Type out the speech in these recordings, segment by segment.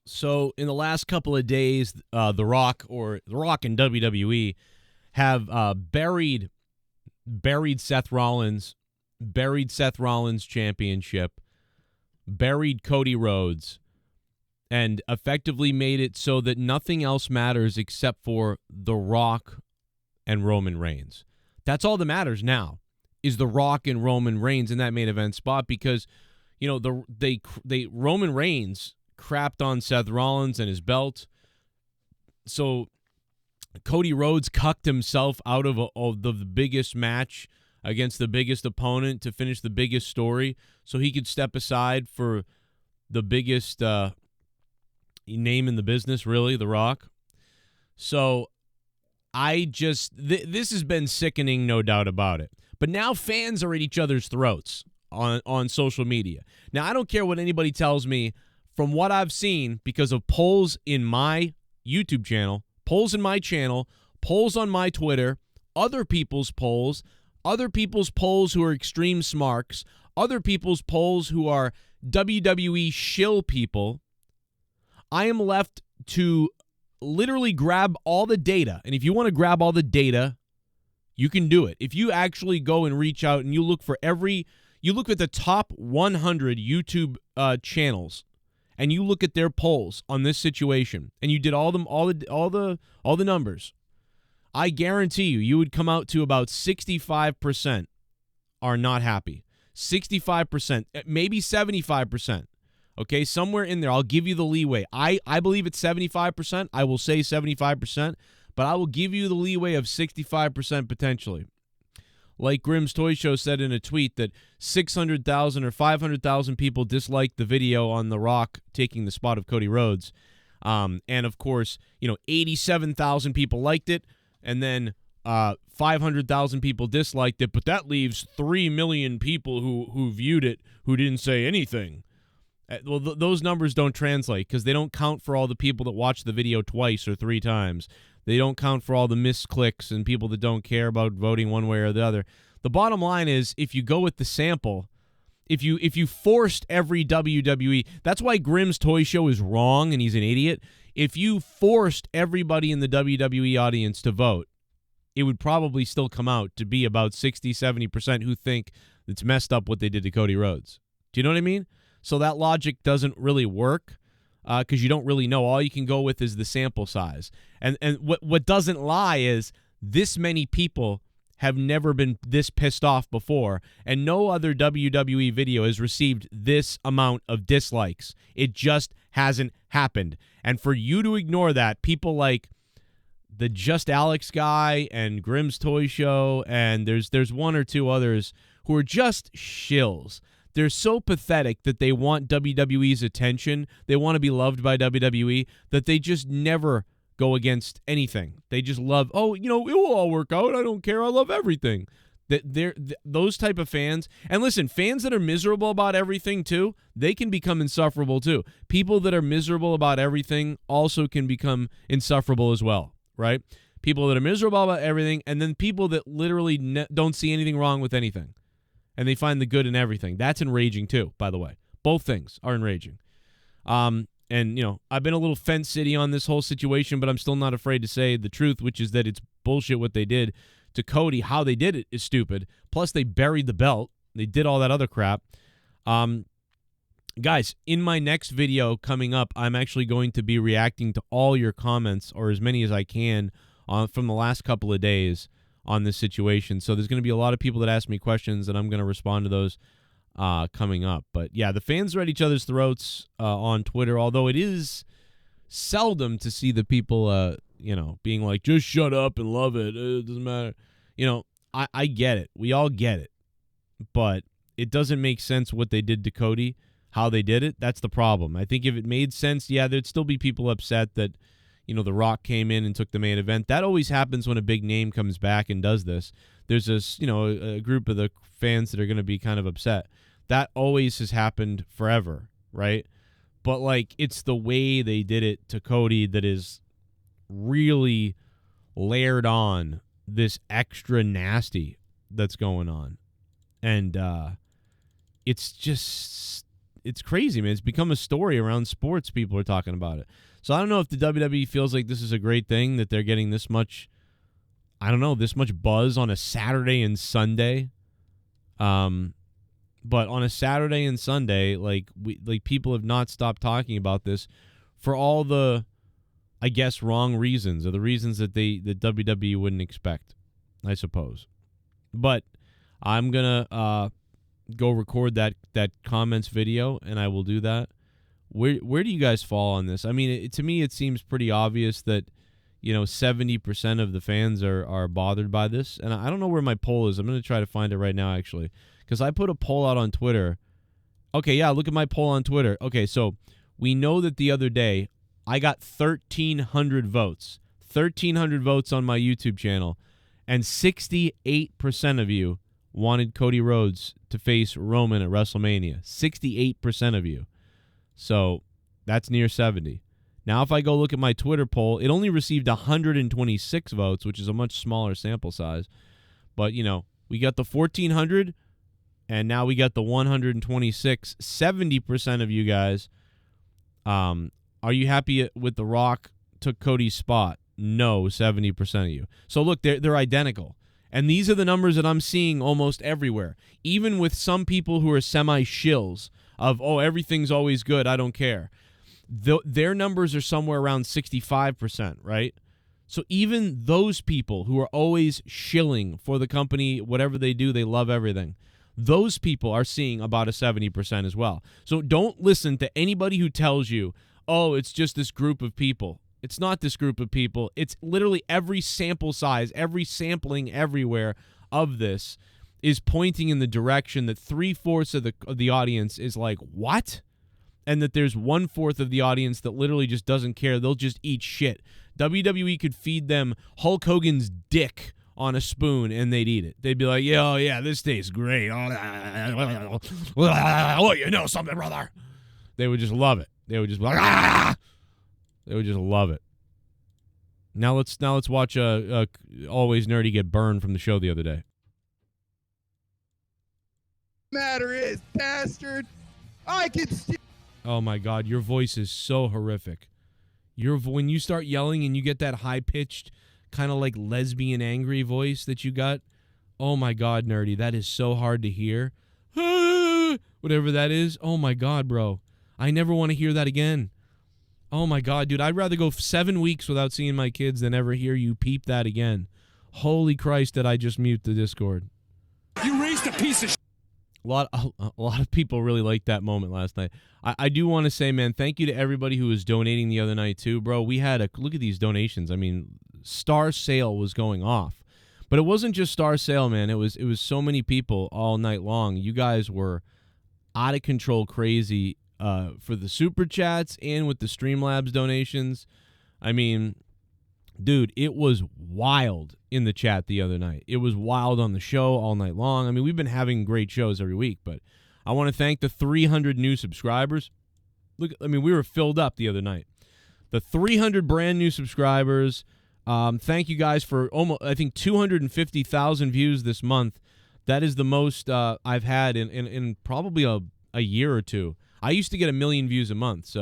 So in the last couple of days, The Rock and WWE have buried Seth Rollins, buried Seth Rollins' championship, buried Cody Rhodes, and effectively made it so that nothing else matters except for The Rock and Roman Reigns. That's all that matters now, is The Rock and Roman Reigns in that main event spot, because Roman Reigns crapped on Seth Rollins and his belt. So Cody Rhodes cucked himself out of the biggest match against the biggest opponent to finish the biggest story so he could step aside for the biggest name in the business, really, The Rock. So this has been sickening, no doubt about it. But now fans are at each other's throats on social media. Now, I don't care what anybody tells me. From what I've seen, because of polls in my YouTube channel, polls in my channel, polls on my Twitter, other people's polls who are extreme smarks, other people's polls who are WWE shill people, I am left to literally grab all the data. And if you want to grab all the data, you can do it. If you actually go and reach out and you look at the top 100 YouTube channels, and you look at their polls on this situation, and you did all the numbers, I guarantee you would come out to about 65% are not happy. 65%, maybe 75%. Okay, somewhere in there. I'll give you the leeway. I believe it's 75%. I will say 75%, but I will give you the leeway of 65% potentially. Like Grimm's Toy Show said in a tweet that 600,000 or 500,000 people disliked the video on The Rock taking the spot of Cody Rhodes. And, of course, 87,000 people liked it, and then 500,000 people disliked it, but that leaves 3 million people who viewed it who didn't say anything. Well, those numbers don't translate because they don't count for all the people that watch the video twice or 3 times. They don't count for all the misclicks and people that don't care about voting one way or the other. The bottom line is, if you go with the sample, if you forced every WWE, that's why Grimm's Toy Show is wrong and he's an idiot. If you forced everybody in the WWE audience to vote, it would probably still come out to be about 60-70% who think it's messed up what they did to Cody Rhodes. Do you know what I mean? So that logic doesn't really work because you don't really know. All you can go with is the sample size. And what doesn't lie is this many people have never been this pissed off before, and no other WWE video has received this amount of dislikes. It just hasn't happened. And for you to ignore that, people like the Just Alex guy and Grimm's Toy Show, and there's one or two others who are just shills. They're so pathetic that they want WWE's attention. They want to be loved by WWE, that they just never go against anything. They just love, it will all work out. I don't care. I love everything. Those type of fans. And listen, fans that are miserable about everything too, they can become insufferable too. People that are miserable about everything also can become insufferable as well, right? People that are miserable about everything, and then people that literally don't see anything wrong with anything. And they find the good in everything. That's enraging too, by the way. Both things are enraging. And, I've been a little fence city on this whole situation, but I'm still not afraid to say the truth, which is that it's bullshit what they did to Cody. How they did it is stupid. Plus, they buried the belt. They did all that other crap. Guys, in my next video coming up, I'm actually going to be reacting to all your comments, or as many as I can, from the last couple of days on this situation. So there's going to be a lot of people that ask me questions, and I'm going to respond to those coming up. But yeah, the fans are at each other's throats on Twitter, although it is seldom to see the people, being like, just shut up and love it. It doesn't matter. I get it. We all get it. But it doesn't make sense what they did to Cody, how they did it. That's the problem. I think if it made sense, yeah, there'd still be people upset that The Rock came in and took the main event. That always happens when a big name comes back and does this. There's this, a group of the fans that are going to be kind of upset. That always has happened forever, right? But, it's the way they did it to Cody that is really layered on this extra nasty that's going on. And it's just it's crazy, man. It's become a story around sports. People are talking about it. So I don't know if the WWE feels like this is a great thing that they're getting this much, I don't know, this much buzz on a Saturday and Sunday. But on a Saturday and Sunday, like people have not stopped talking about this for all the, I guess, wrong reasons, or the reasons that WWE wouldn't expect, I suppose. But I'm gonna go record that comments video, and I will do that. Where do you guys fall on this? I mean, to me, it seems pretty obvious that 70% of the fans are bothered by this, and I don't know where my poll is. I'm gonna try to find it right now, actually, because I put a poll out on Twitter. Okay, yeah, look at my poll on Twitter. Okay, so we know that the other day I got 1,300 votes. 1,300 votes on my YouTube channel, and 68% of you wanted Cody Rhodes to face Roman at WrestleMania. 68% of you. So that's near 70. Now, if I go look at my Twitter poll, it only received 126 votes, which is a much smaller sample size. But, we got the 1,400, and now we got the 126. 70% of you guys, are you happy with The Rock took Cody's spot? No, 70% of you. So, look, they're identical. And these are the numbers that I'm seeing almost everywhere, even with some people who are semi-shills of, oh, everything's always good, I don't care. Their numbers are somewhere around 65%, right? So even those people who are always shilling for the company, whatever they do, they love everything. Those people are seeing about a 70% as well. So don't listen to anybody who tells you, oh, it's just this group of people. It's not this group of people. It's literally every sample size, every sampling everywhere of this is pointing in the direction that 3/4 of the audience is like, what? And that there's 1/4 of the audience that literally just doesn't care. They'll just eat shit. WWE could feed them Hulk Hogan's dick on a spoon and they'd eat it. They'd be like, yeah, this tastes great. Oh, you know something, brother. They would just love it. They would just be like, ah! They would just love it. Now let's watch Always Nerdy get burned from the show the other day. Matter is, bastard, I can still. Oh my God, your voice is so horrific. When you start yelling and you get that high pitched, kind of like lesbian angry voice that you got. Oh my God, Nerdy, that is so hard to hear. Whatever that is. Oh my God, bro, I never want to hear that again. Oh my God, dude, I'd rather go 7 weeks without seeing my kids than ever hear you peep that again. Holy Christ, did I just mute the Discord? You raised a piece of shit. A lot of people really liked that moment last night. I do want to say, man, thank you to everybody who was donating the other night too, bro. We had look at these donations. I mean, Star Sale was going off, but it wasn't just Star Sale, man. It was so many people all night long. You guys were out of control, crazy. For the super chats and with the Streamlabs donations. I mean, dude, it was wild in the chat the other night. It was wild on the show all night long. I mean, we've been having great shows every week, but I want to thank the 300 new subscribers. Look, I mean, we were filled up the other night. The 300 brand new subscribers. Thank you guys for almost, I think, 250,000 views this month. That is the most I've had in probably a year or two. I used to get 1 million views a month,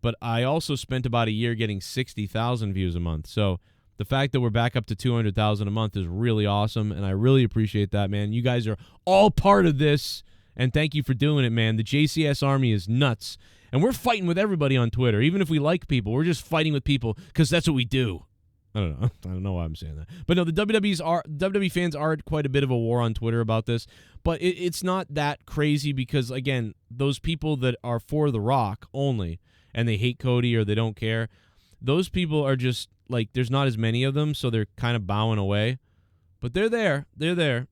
but I also spent about a year getting 60,000 views a month. So the fact that we're back up to 200,000 a month is really awesome, and I really appreciate that, man. You guys are all part of this, and thank you for doing it, man. The JCS Army is nuts, and we're fighting with everybody on Twitter. Even if we like people, we're just fighting with people because that's what we do. I don't know why I'm saying that. But no, the WWE fans are at quite a bit of a war on Twitter about this. But it's not that crazy because, again, those people that are for The Rock only and they hate Cody or they don't care, those people are just, like, there's not as many of them, so they're kind of bowing away. But they're there. They're there.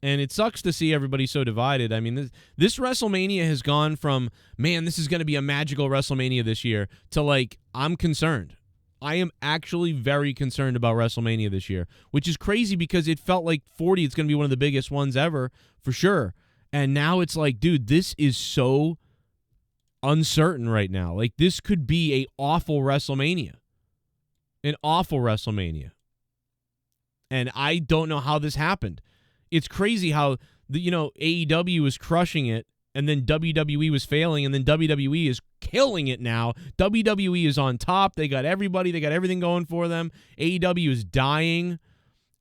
And it sucks to see everybody so divided. I mean, this WrestleMania has gone from, man, this is going to be a magical WrestleMania this year, to, like, I'm concerned. I am actually very concerned about WrestleMania this year, which is crazy because it felt like 40, it's going to be one of the biggest ones ever, for sure. And now it's like, dude, this is so uncertain right now. Like, this could be an awful WrestleMania. An awful WrestleMania. And I don't know how this happened. It's crazy how, AEW is crushing it, and then WWE was failing, and then WWE is killing it now. WWE is on top. They got everybody. They got everything going for them. AEW is dying,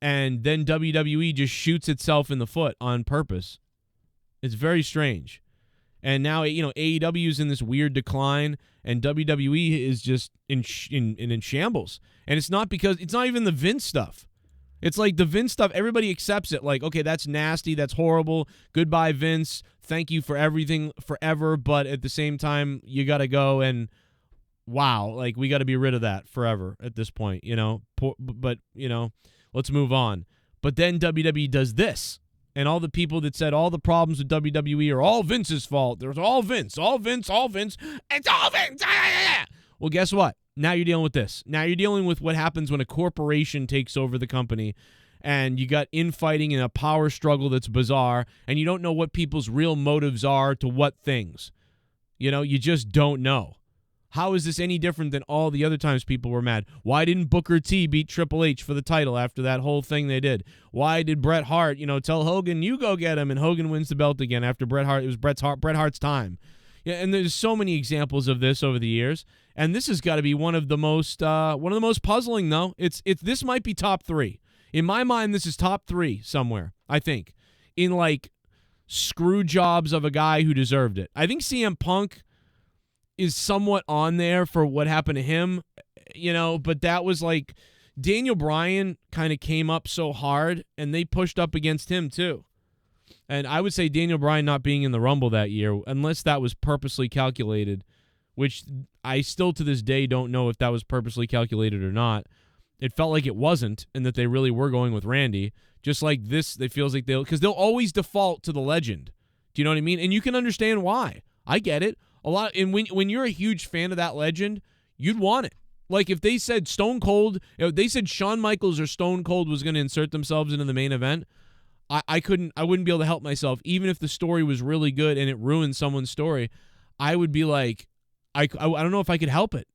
and then WWE just shoots itself in the foot on purpose. It's very strange. And now, AEW is in this weird decline, and WWE is just in shambles. And it's not even the Vince stuff. It's like the Vince stuff, everybody accepts it. Like, okay, that's nasty, that's horrible. Goodbye, Vince. Thank you for everything forever. But at the same time, you got to go and, wow, like we got to be rid of that forever at this point, But, let's move on. But then WWE does this. And all the people that said all the problems with WWE are all Vince's fault. There's all Vince. It's all Vince. Well, guess what? Now you're dealing with this. Now you're dealing with what happens when a corporation takes over the company, and you got infighting and a power struggle that's bizarre, and you don't know what people's real motives are to what things. You just don't know. How is this any different than all the other times people were mad? Why didn't Booker T beat Triple H for the title after that whole thing they did? Why did Bret Hart, tell Hogan, you go get him, and Hogan wins the belt again after Bret was Bret Hart's time? Yeah, and there's so many examples of this over the years, and this has got to be one of the most puzzling though. This might be top 3 in my mind. This is top 3 somewhere. I think in like screw jobs of a guy who deserved it. I think CM Punk is somewhat on there for what happened to him, but that was like Daniel Bryan kind of came up so hard, and they pushed up against him too. And I would say Daniel Bryan not being in the Rumble that year, unless that was purposely calculated, which I still to this day don't know if that was purposely calculated or not. It felt like it wasn't, and that they really were going with Randy. Just like this, it feels like because they'll always default to the legend. Do you know what I mean? And you can understand why. I get it. And when you're a huge fan of that legend, you'd want it. Like if they said Stone Cold, they said Shawn Michaels or Stone Cold was going to insert themselves into the main event, I wouldn't be able to help myself. Even if the story was really good and it ruined someone's story, I would be like, I don't know if I could help it.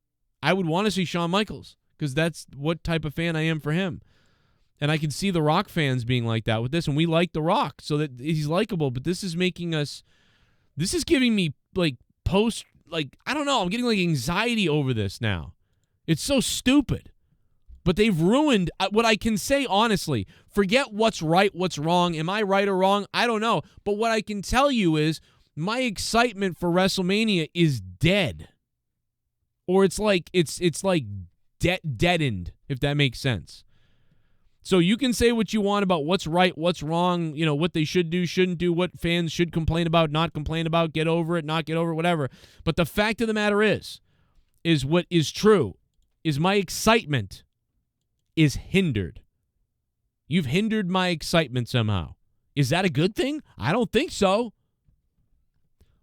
I would want to see Shawn Michaels because that's what type of fan I am for him. And I can see the Rock fans being like that with this, and we like the Rock so that he's likable. But this is giving me like I don't know. I'm getting like anxiety over this now. It's so stupid. But they've ruined what I can say honestly. Forget what's right, what's wrong. Am I right or wrong? I don't know. But what I can tell you is my excitement for WrestleMania is dead. Or it's like deadened, if that makes sense. So you can say what you want about what's right, what's wrong, what they should do, shouldn't do, what fans should complain about, not complain about, get over it, not get over it, whatever. But the fact of the matter is what is true, is my excitement is hindered. You've hindered my excitement somehow. Is that a good thing? I don't think so.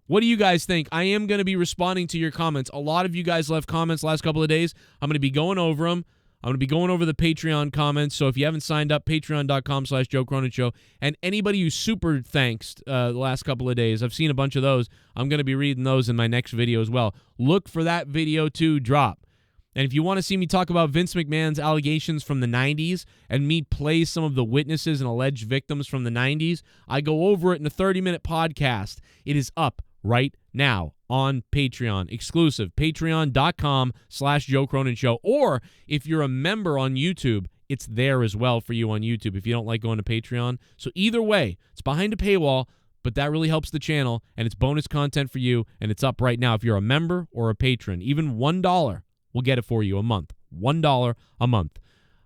What do you guys think? I am going to be responding to your comments. A lot of you guys left comments last couple of days. I'm going to be going over them. I'm going to be going over the Patreon comments, so if you haven't signed up, patreon.com/Joe Cronin Show. And anybody who super thanks the last couple of days, I've seen a bunch of those. I'm going to be reading those in my next video as well. Look for that video to drop. And if you want to see me talk about Vince McMahon's allegations from the 90s and me play some of the witnesses and alleged victims from the 90s, I go over it in a 30-minute podcast. It is up right now on Patreon, exclusive, patreon.com/Joe Cronin Show. Or if you're a member on YouTube, it's there as well for you on YouTube if you don't like going to Patreon. So either way, it's behind a paywall, but that really helps the channel, and it's bonus content for you, and it's up right now if you're a member or a patron. Even $1 will get it for you a month. $1 a month.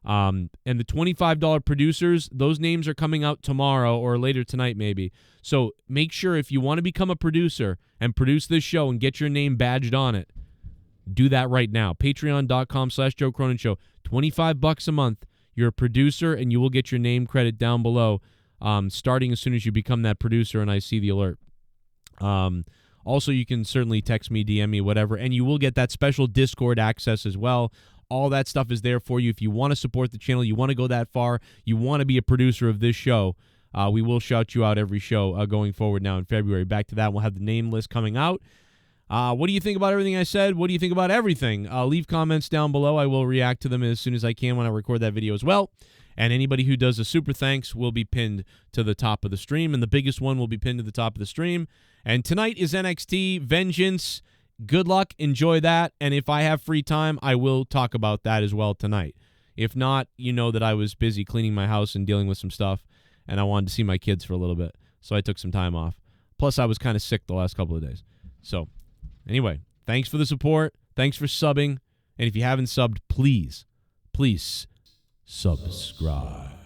And the $25 producers, those names are coming out tomorrow or later tonight maybe. So make sure if you want to become a producer and produce this show and get your name badged on it, do that right now. Patreon.com/Joe Cronin Show. $25 a month. You're a producer and you will get your name credit down below starting as soon as you become that producer and I see the alert. Also, you can certainly text me, DM me, whatever, and you will get that special Discord access as well. All that stuff is there for you. If you want to support the channel, you want to go that far, you want to be a producer of this show, we will shout you out every show going forward now in February. Back to that, we'll have the name list coming out. What do you think about everything I said? What do you think about everything? Leave comments down below. I will react to them as soon as I can when I record that video as well. And anybody who does a super thanks will be pinned to the top of the stream, and the biggest one will be pinned to the top of the stream. And tonight is NXT Vengeance. Good luck. Enjoy that. And if I have free time, I will talk about that as well tonight. If not, you know that I was busy cleaning my house and dealing with some stuff, and I wanted to see my kids for a little bit, so I took some time off. Plus, I was kind of sick the last couple of days. So, anyway, thanks for the support. Thanks for subbing. And if you haven't subbed, please subscribe.